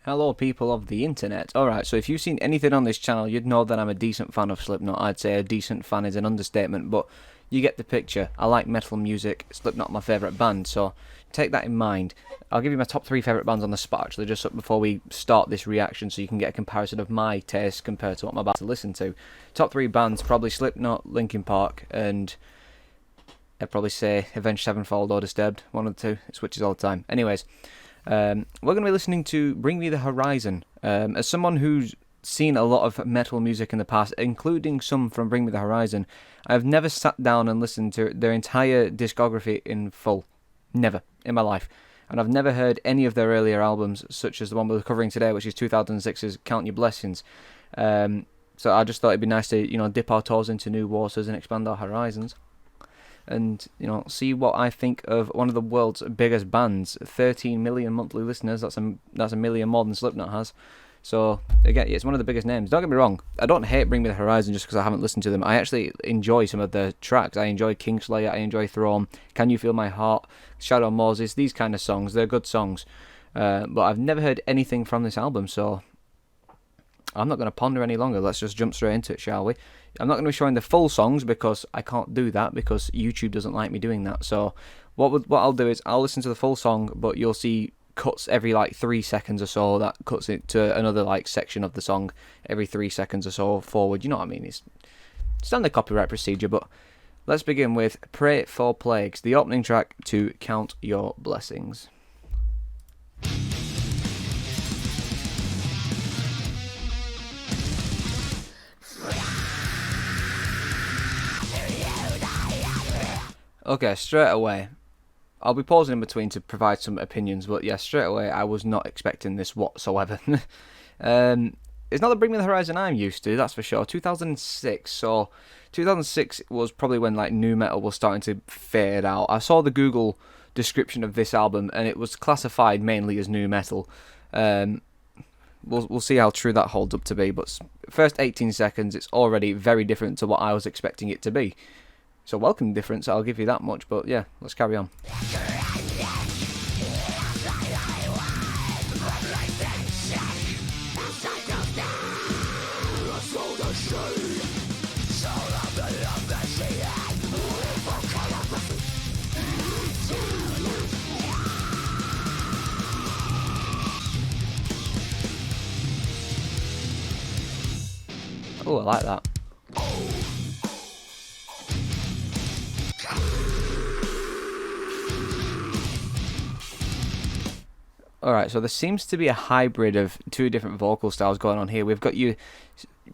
Hello, people of the internet. Alright, so if you've seen anything on this channel, you'd know that I'm a decent fan of Slipknot. I'd say a decent fan is an understatement, but you get the picture. I like metal music. Slipknot my favourite band, so take that in mind. I'll give you my top 3 favourite bands on the spot, actually, just before we start this reaction, so you can get a comparison of my taste compared to what I'm about to listen to. Top 3 bands, probably Slipknot, Linkin Park, and I'd probably say Avenged Sevenfold or Disturbed. One of the two. It switches all the time. Anyways, we're going to be listening to Bring Me the Horizon. As someone who's seen a lot of metal music in the past, including some from Bring Me the Horizon, I've never sat down and listened to their entire discography in full. Never in my life. And I've never heard any of their earlier albums, such as the one we're covering today, which is 2006's Count Your Blessings. So I just thought it'd be nice to, dip our toes into new waters and expand our horizons. And, see what I think of one of the world's biggest bands. 13 million monthly listeners, that's a million more than Slipknot has. So, again, it's one of the biggest names. Don't get me wrong, I don't hate Bring Me the Horizon just because I haven't listened to them. I actually enjoy some of the tracks. I enjoy Kingslayer, I enjoy Throne, Can You Feel My Heart, Shadow Moses, these kind of songs. They're good songs. But I've never heard anything from this album, so I'm not going to ponder any longer. Let's just jump straight into it, shall we? I'm not going to be showing the full songs because I can't do that because YouTube doesn't like me doing that. So what I'll do is I'll listen to the full song, but you'll see cuts every 3 seconds or so. That cuts it to another section of the song every 3 seconds or so forward. You know what I mean? It's standard copyright procedure. But let's begin with Pray for Plagues, the opening track to Count Your Blessings. Okay, straight away, I'll be pausing in between to provide some opinions, but yeah, straight away, I was not expecting this whatsoever. It's not the Bring Me the Horizon I'm used to, that's for sure. 2006, so 2006 was probably when nu metal was starting to fade out. I saw the Google description of this album, and it was classified mainly as nu metal. We'll see how true that holds up to be, but first 18 seconds, it's already very different to what I was expecting it to be. So welcome difference, I'll give you that much, but yeah, let's carry on. Oh, I like that. Alright, so there seems to be a hybrid of 2 different vocal styles going on here. We've got your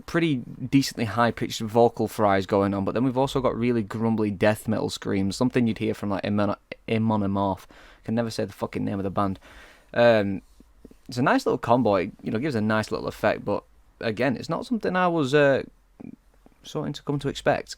pretty decently high-pitched vocal fries going on, but then we've also got really grumbly death metal screams, something you'd hear from Amon Amarth. I can never say the fucking name of the band. It's a nice little combo, it gives a nice little effect, but again, it's not something I was starting to come to expect.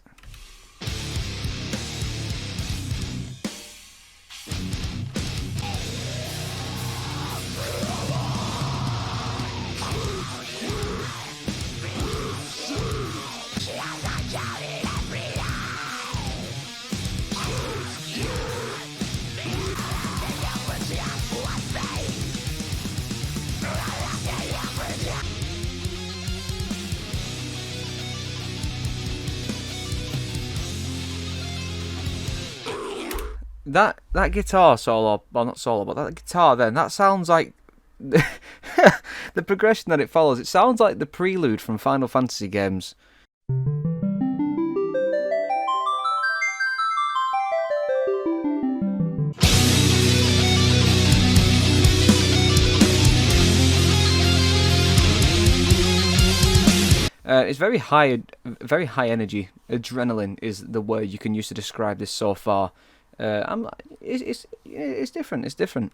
That guitar solo, well not solo, but that guitar then, that sounds like the progression that it follows, it sounds like the prelude from Final Fantasy games. It's very high energy. Adrenaline is the word you can use to describe this so far. It's different. It's different.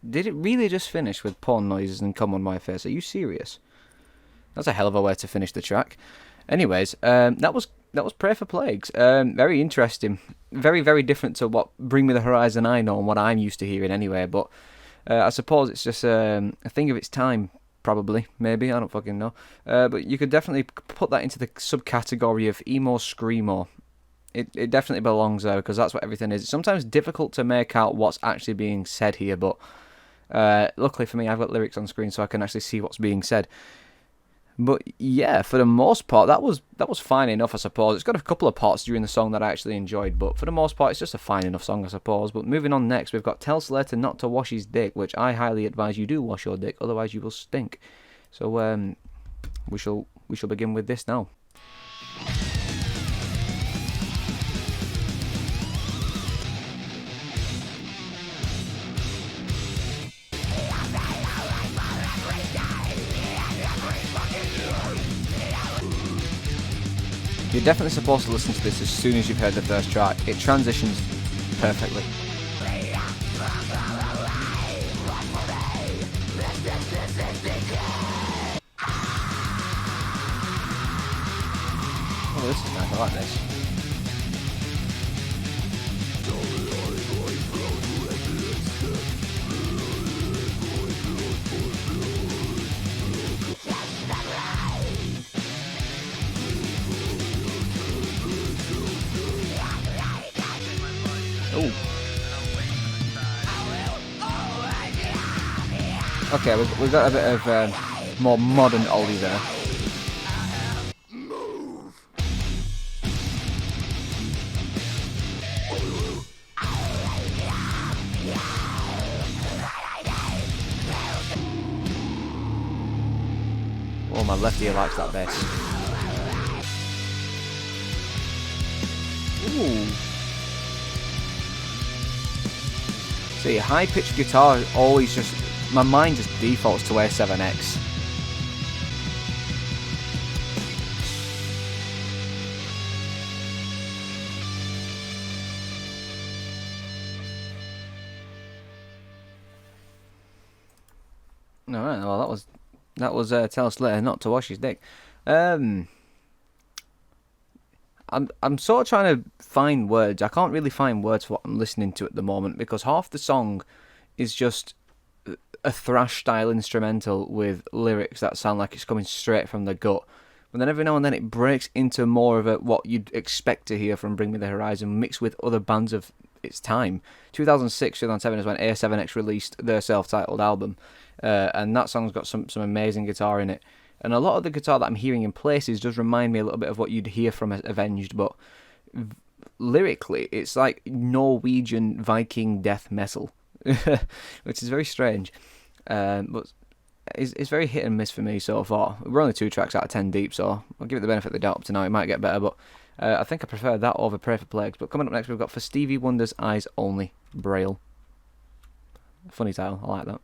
Did it really just finish with porn noises and come on my face? Are you serious? That's a hell of a way to finish the track. Anyways, that was Pray for Plagues. Very interesting. Very, very different to what Bring Me the Horizon I know and what I'm used to hearing anyway. But I suppose it's just a thing of its time, probably. Maybe, I don't fucking know. But you could definitely put that into the subcategory of emo screamo. It definitely belongs there because that's what everything is. It's sometimes difficult to make out what's actually being said here, but luckily for me, I've got lyrics on screen so I can actually see what's being said. But yeah, for the most part, that was fine enough, I suppose. It's got a couple of parts during the song that I actually enjoyed, but for the most part, it's just a fine enough song, I suppose. But moving on next, we've got Tell Slater not to wash his dick, which I highly advise you do wash your dick, otherwise you will stink. So we shall begin with this now. You're definitely supposed to listen to this as soon as you've heard the first track. It transitions perfectly. Oh, this is nice. I like this. Ooh. Okay, we've got a bit of more modern oldie there. Oh, my left ear likes that bass. Ooh. See, high-pitched guitar always just... my mind just defaults to A7X. Alright, well that was Tell Slater not to wash his dick. I'm sort of trying to find words. I can't really find words for what I'm listening to at the moment because half the song is just a thrash style instrumental with lyrics that sound like it's coming straight from the gut. But then every now and then it breaks into more of what you'd expect to hear from Bring Me the Horizon mixed with other bands of its time. 2006, 2007 is when A7X released their self-titled album. And that song's got some amazing guitar in it. And a lot of the guitar that I'm hearing in places does remind me a little bit of what you'd hear from Avenged, but lyrically, it's like Norwegian Viking death metal, which is very strange. But it's very hit and miss for me so far. We're only 2 tracks out of 10 deep, so I'll give it the benefit of the doubt up to now. It might get better, but I think I prefer that over Pray for Plagues. But coming up next, we've got For Stevie Wonder's Eyes Only, Braille. Funny title, I like that.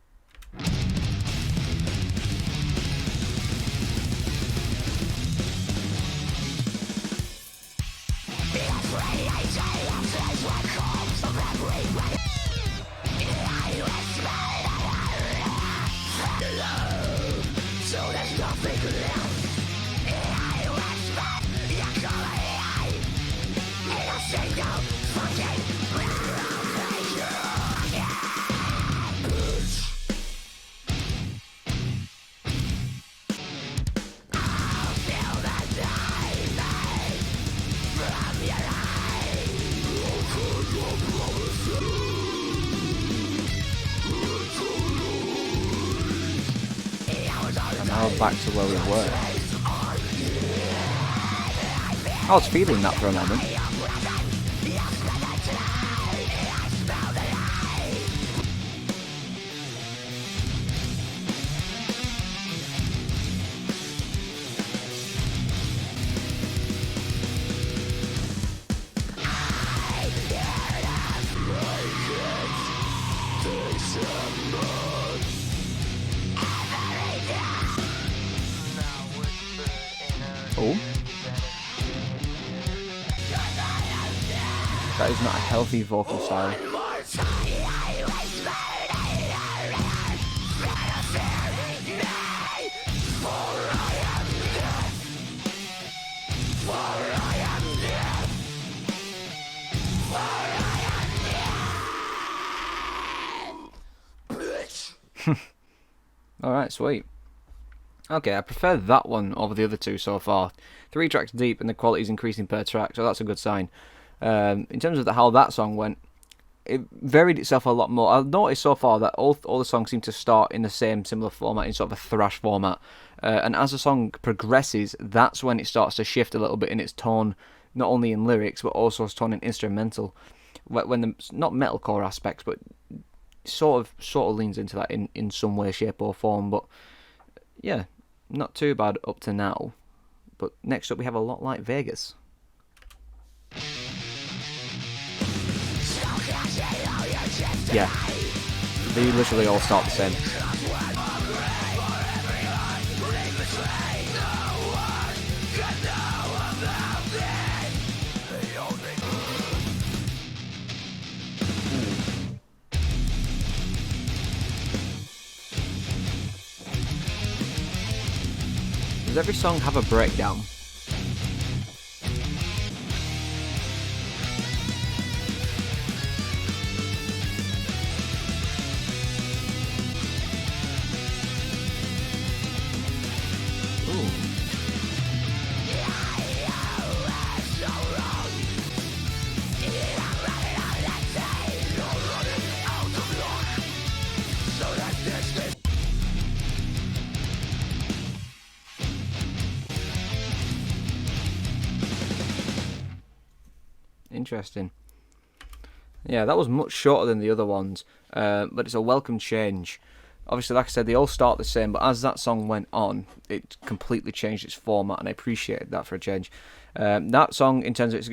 Now back to where we were. I was feeling that for a moment. Oh. That is not a healthy vocal style. Alright, sweet. Okay, I prefer that one over the other two so far. 3 tracks deep and the quality is increasing per track, so that's a good sign. In terms of how that song went, it varied itself a lot more. I've noticed so far that all the songs seem to start in the same similar format, in sort of a thrash format. And as the song progresses, that's when it starts to shift a little bit in its tone, not only in lyrics, but also its tone in instrumental. When the, not metalcore aspects, but sort of leans into that in some way, shape or form. But yeah, not too bad up to now. But next up we have A Lot Like Vegas. Yeah, they literally all start the same. Does every song have a breakdown? Interesting. Yeah, that was much shorter than the other ones, but it's a welcome change. Obviously, like I said, they all start the same, but as that song went on, it completely changed its format, and I appreciated that for a change. That song, in terms of its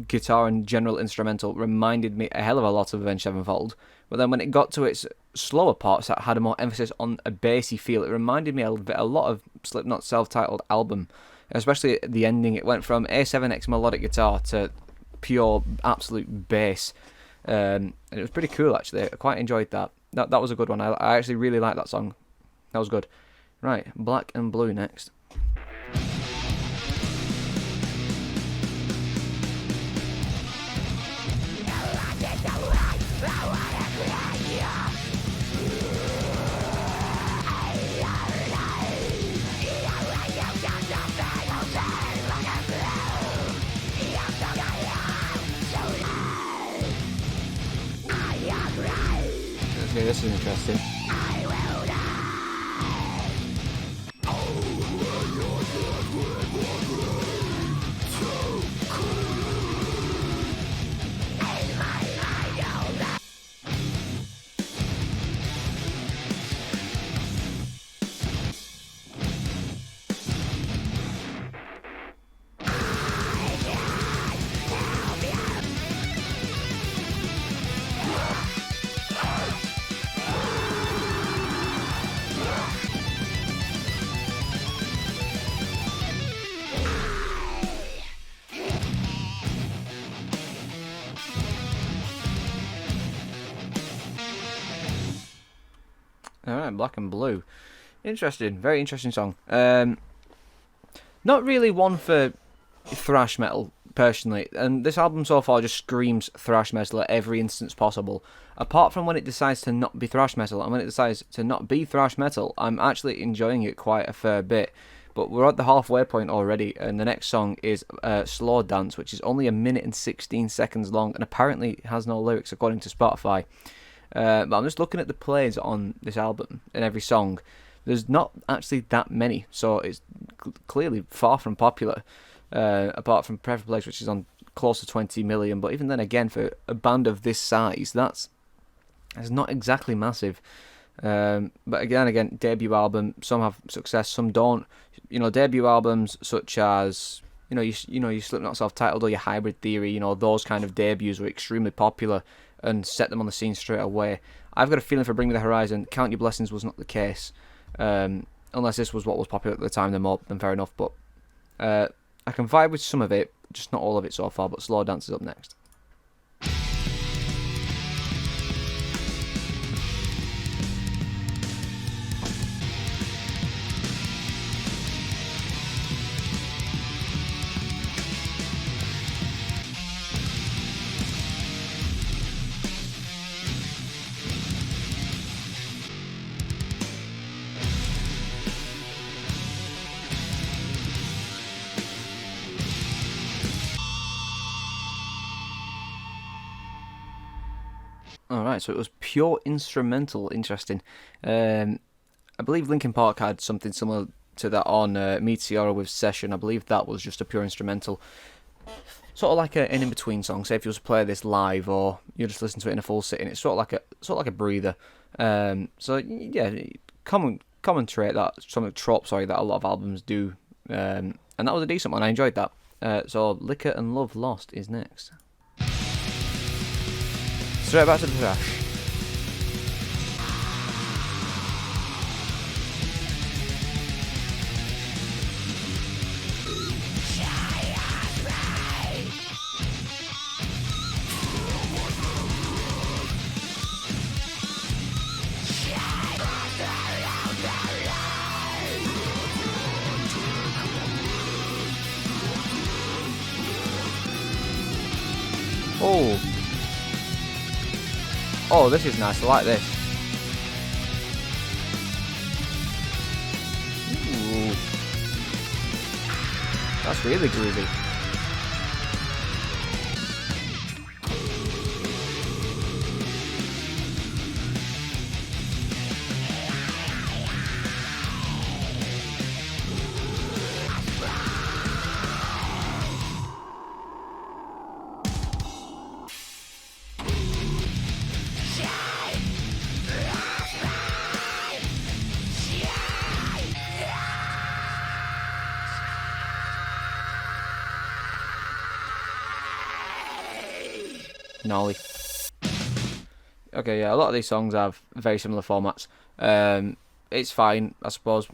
guitar and general instrumental, reminded me a hell of a lot of Avenged Sevenfold, but then when it got to its slower parts that had a more emphasis on a bassy feel, it reminded me a lot of Slipknot's self-titled album, especially at the ending. It went from A7X melodic guitar to pure absolute bass, and it was pretty cool actually. I quite enjoyed that. That was a good one. I actually really liked that song. That was good. Right, Black and Blue next. Okay, this is interesting. Alright, Black and Blue. Interesting, very interesting song. Not really one for thrash metal, personally, and this album so far just screams thrash metal at every instance possible. Apart from when it decides to not be thrash metal, and when it decides to not be thrash metal, I'm actually enjoying it quite a fair bit. But we're at the halfway point already, and the next song is Slow Dance, which is only 1 minute and 16 seconds long, and apparently has no lyrics according to Spotify. But I'm just looking at the plays on this album, and every song, there's not actually that many, so it's clearly far from popular, apart from Preferred Place, which is on close to 20 million, but even then again, for a band of this size, that's not exactly massive. But again, debut album, some have success, some don't. Debut albums such as, your Slipknot self-titled or your Hybrid Theory, those kind of debuts were extremely popular and set them on the scene straight away. I've got a feeling for Bring Me the Horizon, Count Your Blessings was not the case. Unless this was what was popular at the time, then fair enough. But I can vibe with some of it, just not all of it so far. But Slow Dance is up next. Alright, so it was pure instrumental. Interesting. I believe Linkin Park had something similar to that on Meteora with Session. I believe that was just a pure instrumental. Sort of like an in-between song. Say if you was to play this live or you just listen to it in a full sitting, it's sort of like a breather. So yeah, common trait that trope, that a lot of albums do. And that was a decent one. I enjoyed that. So Liquor and Love Lost is next. Straight back to the thrash. Oh, this is nice. I like this. Ooh. That's really groovy. Gnarly. Okay, yeah, a lot of these songs have very similar formats. It's fine, I suppose.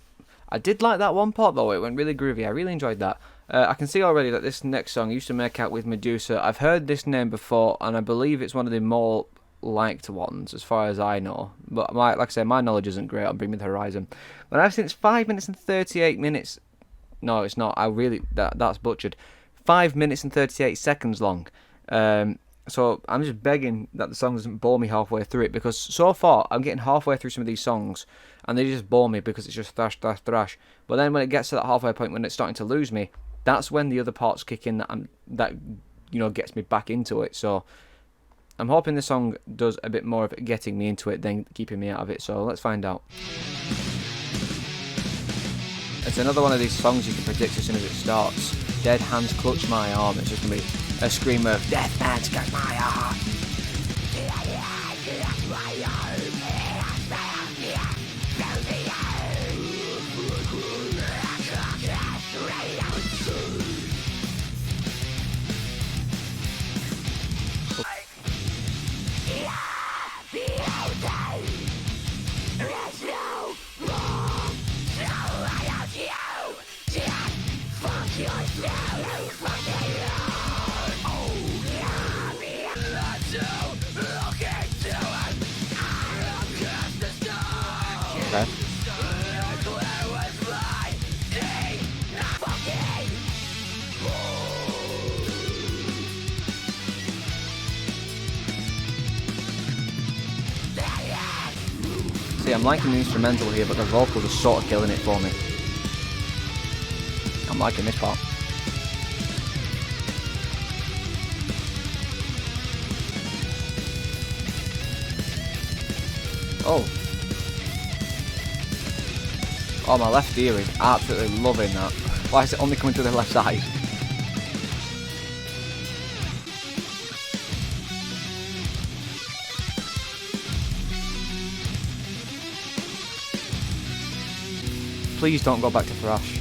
I did like that one part though, it went really groovy, I really enjoyed that. I can see already that this next song, Used to Make Out with Medusa, I've heard this name before, and I believe it's one of the more liked ones, as far as I know. But like I say, my knowledge isn't great on Bring Me the Horizon. But I've seen it's 5 minutes and 38 minutes. No, it's not. That's butchered. 5 minutes and 38 seconds long. So I'm just begging that the song doesn't bore me halfway through it, because so far I'm getting halfway through some of these songs and they just bore me because it's just thrash, thrash, thrash. But then when it gets to that halfway point, when it's starting to lose me, that's when the other parts kick in that gets me back into it. So I'm hoping this song does a bit more of getting me into it than keeping me out of it. So let's find out. It's another one of these songs you can predict as soon as it starts. Dead Hands Clutch My Arm. It's just going to be a scream of Death Hands Clutch My Arm. Okay. See, I'm liking the instrumental here, but the vocals are sort of killing it for me. I'm liking this part. Oh, my left ear is absolutely loving that. Why is it only coming to the left side? Please don't go back to thrash.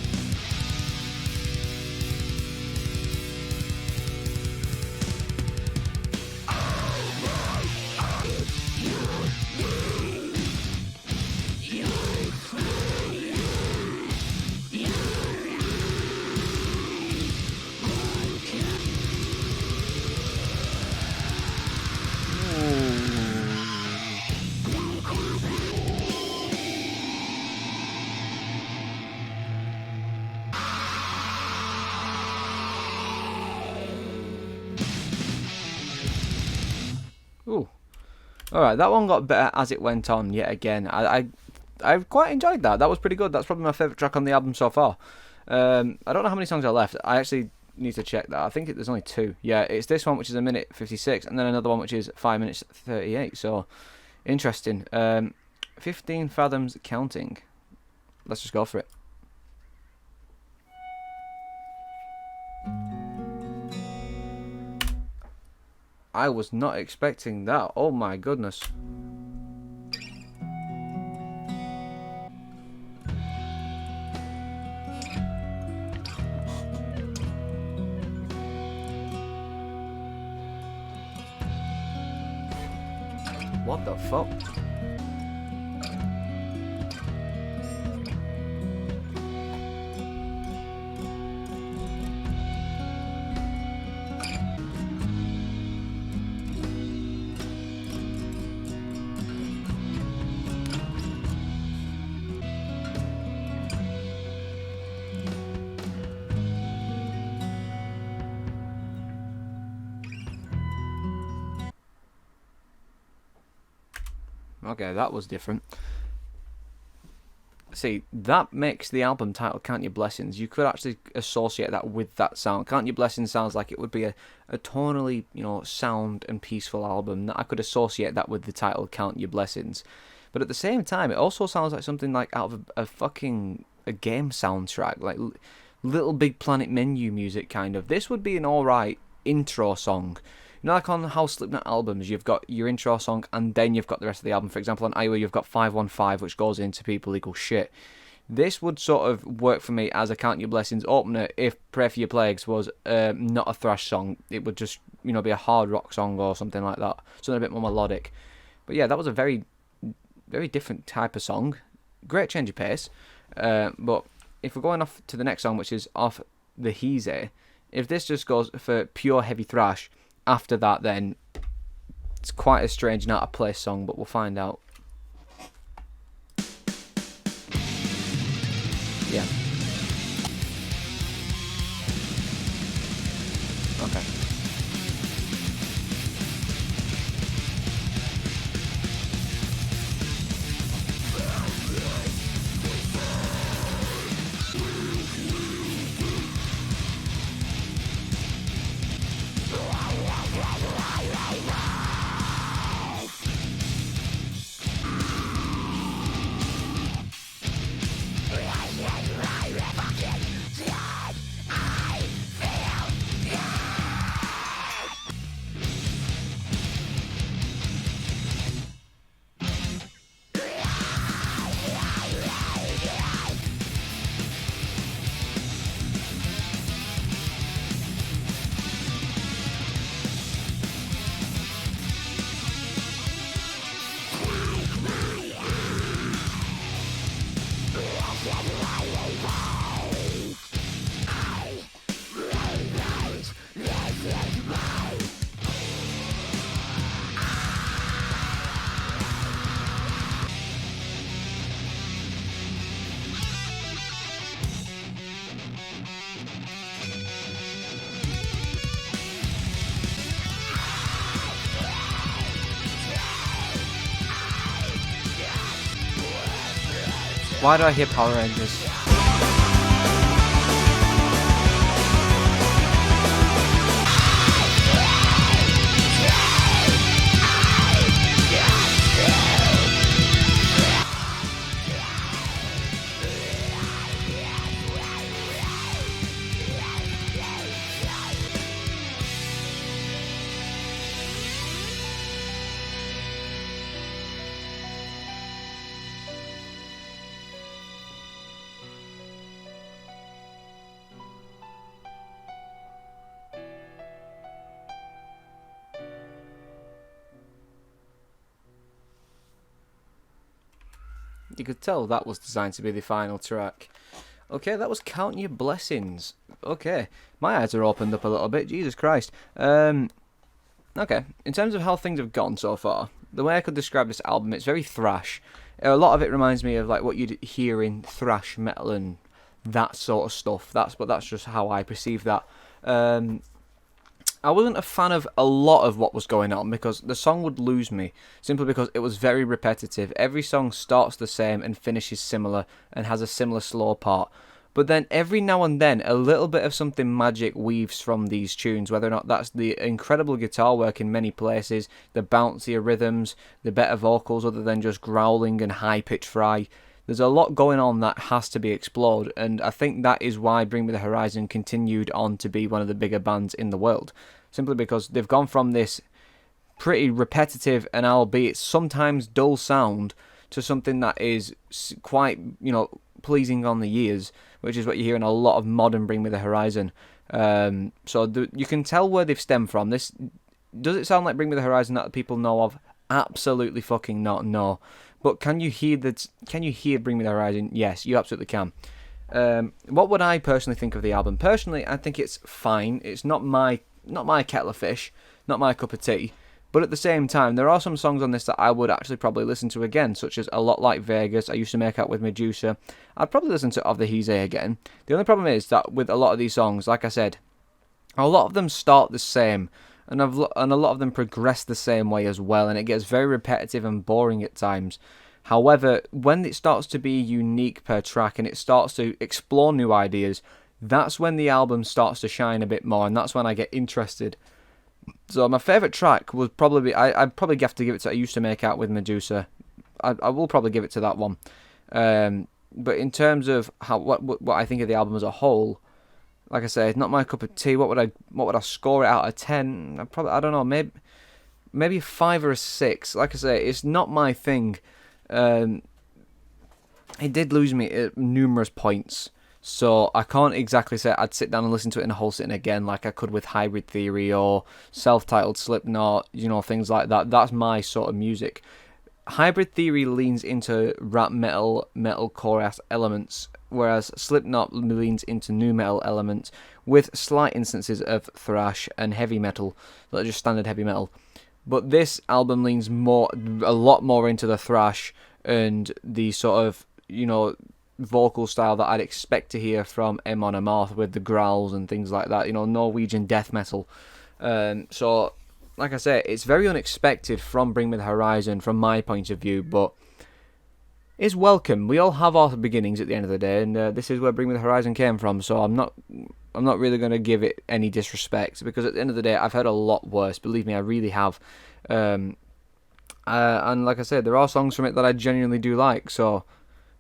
Ooh. Alright, that one got better as it went on yet again. I quite enjoyed that. That was pretty good. That's probably my favourite track on the album so far. I don't know how many songs are left. I actually need to check that. I think there's only two. Yeah, it's this one which is 1:56, and then another one which is 5:38. So interesting. 15 fathoms counting. Let's just go for it. I was not expecting that. Oh my goodness. What the fuck? Okay, that was different. See, that makes the album title Count Your Blessings. You could actually associate that with that sound. Count Your Blessings sounds like it would be a tonally, sound and peaceful album. I could associate that with the title Count Your Blessings. But at the same time, it also sounds like something like out of a game soundtrack, like Little Big Planet menu music kind of. This would be an alright intro song. Like on how Slipknot albums, you've got your intro song and then you've got the rest of the album. For example, on Iowa, you've got 515, which goes into People Equal Shit. This would sort of work for me as a Count Your Blessings opener if Pray for Your Plagues was not a thrash song. It would just, be a hard rock song or something like that. Something a bit more melodic. But yeah, that was a very, very different type of song. Great change of pace. But if we're going off to the next song, which is off the Heezy, if this just goes for pure heavy thrash, after that, then it's quite a strange and out of place song, but we'll find out. Yeah. Okay. Why do I hear Power Rangers? You could tell that was designed to be the final track. Okay, that was Count Your Blessings. Okay, my eyes are opened up a little bit. Jesus Christ. Okay, in terms of how things have gone so far, the way I could describe this album, it's very thrash. A lot of it reminds me of like what you'd hear in thrash metal and that sort of stuff. But that's just how I perceive that. I wasn't a fan of a lot of what was going on because the song would lose me simply because it was very repetitive. Every song starts the same and finishes similar and has a similar slow part. But then every now and then, a little bit of something magic weaves from these tunes, whether or not that's the incredible guitar work in many places, the bouncier rhythms, the better vocals other than just growling and high-pitched fry. There's a lot going on that has to be explored, and I think that is why Bring Me the Horizon continued on to be one of the bigger bands in the world. Simply because they've gone from this pretty repetitive and albeit sometimes dull sound to something that is quite, pleasing on the ears, which is what you hear in a lot of modern Bring Me the Horizon. You can tell where they've stemmed from. This does it sound like Bring Me the Horizon that people know of? Absolutely fucking not. No. But can you hear Bring Me the Horizon? Yes, you absolutely can. What would I personally think of the album? Personally, I think it's fine. It's not my kettle of fish, not my cup of tea. But at the same time, there are some songs on this that I would actually probably listen to again, such as A Lot Like Vegas, I Used to Make Out With Medusa. I'd probably listen to Of the Heeze again. The only problem is that with a lot of these songs, like I said, a lot of them start the same, and a lot of them progress the same way as well, and it gets very repetitive and boring at times. However, when it starts to be unique per track and it starts to explore new ideas, that's when the album starts to shine a bit more, and that's when I get interested. So my favourite track would probably be, I'd probably have to give it to I Used to Make Out With Medusa. I will probably give it to that one. But in terms of what I think of the album as a whole, like I say, it's not my cup of tea. What would I score it out of 10? I don't know, maybe a 5 or a 6. Like I say, it's not my thing. It did lose me at numerous points. So I can't exactly say I'd sit down and listen to it in a whole sitting again like I could with Hybrid Theory or self-titled Slipknot, things like that. That's my sort of music. Hybrid Theory leans into rap metalcore elements, whereas Slipknot leans into nu metal elements with slight instances of thrash and heavy metal, like just standard heavy metal. But this album leans a lot more into the thrash and the sort of, vocal style that I'd expect to hear from Amon Amarth with the growls and things like that, Norwegian death metal. So, like I say, it's very unexpected from Bring Me the Horizon from my point of view, but it's welcome. We all have our beginnings at the end of the day, and this is where Bring Me the Horizon came from, so I'm not really going to give it any disrespect, because at the end of the day, I've heard a lot worse. Believe me, I really have. And like I said, there are songs from it that I genuinely do like, so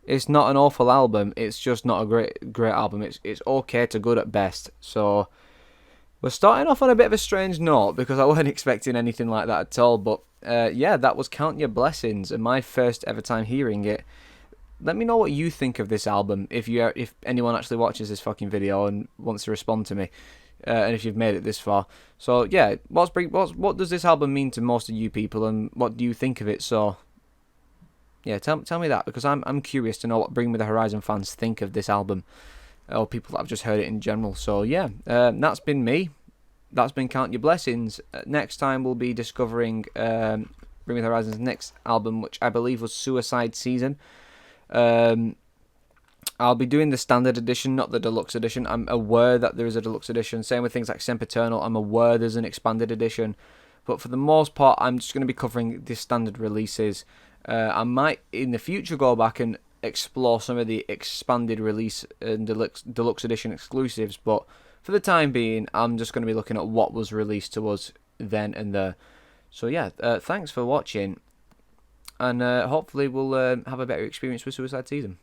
it's not an awful album. It's just not a great album. It's okay to good at best. So we're starting off on a bit of a strange note because I wasn't expecting anything like that at all. But that was Count Your Blessings, and my first ever time hearing it. Let me know what you think of this album if anyone actually watches this fucking video and wants to respond to me, and if you've made it this far. So yeah, what does this album mean to most of you people, and what do you think of it? So yeah, tell me that, because I'm curious to know what Bring Me the Horizon fans think of this album, or people that have just heard it in general. So yeah, that's been me. That's been Count Your Blessings. Next time we'll be discovering Bring Me the Horizon's next album, which I believe was Suicide Season. I'll be doing the standard edition, not the deluxe edition. I'm aware that there is a deluxe edition. Same with things like Sempiternal. I'm aware there's an expanded edition. But for the most part, I'm just going to be covering the standard releases. I might, in the future, go back and explore some of the expanded release and deluxe edition exclusives. But for the time being, I'm just going to be looking at what was released to us then and there. So yeah, thanks for watching. And hopefully we'll have a better experience with Suicide Season.